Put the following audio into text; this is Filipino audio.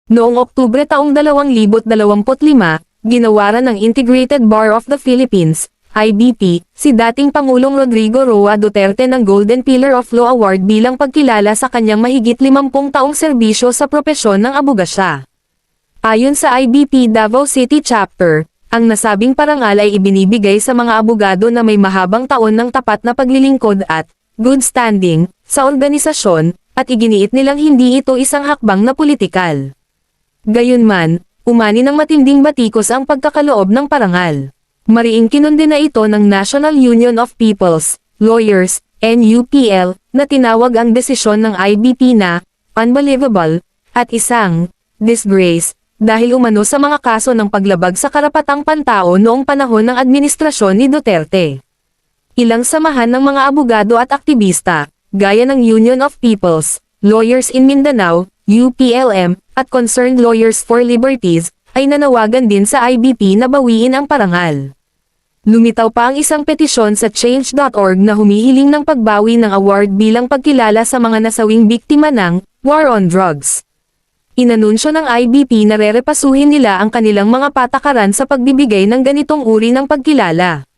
Noong Oktubre taong 2025, ginawaran ng Integrated Bar of the Philippines, IBP, si dating Pangulong Rodrigo Roa Duterte ng Golden Pillar of Law Award bilang pagkilala sa kanyang mahigit 50 taong serbisyo sa propesyon ng abogasya. Ayon sa IBP Davao City Chapter, ang nasabing parangal ay ibinibigay sa mga abogado na may mahabang taon ng tapat na paglilingkod at good standing sa organisasyon, at iginiit nilang hindi ito isang hakbang na politikal. Gayunman, umani ng matinding batikos ang pagkakaloob ng parangal. Mariing kinundena ito ng National Union of People's Lawyers, NUPL, na tinawag ang desisyon ng IBP na unbelievable at isang disgrace dahil umano sa mga kaso ng paglabag sa karapatang pantao noong panahon ng administrasyon ni Duterte. Ilang samahan ng mga abogado at aktivista, gaya ng Union of People's Lawyers in Mindanao, UPLM, at Concerned Lawyers for Liberties, ay nanawagan din sa IBP na bawiin ang parangal. Lumitaw pa ang isang petisyon sa Change.org na humihiling ng pagbawi ng award bilang pagkilala sa mga nasawing biktima ng war on drugs. Inanunsyo ng IBP na rerepasuhin nila ang kanilang mga patakaran sa pagbibigay ng ganitong uri ng pagkilala.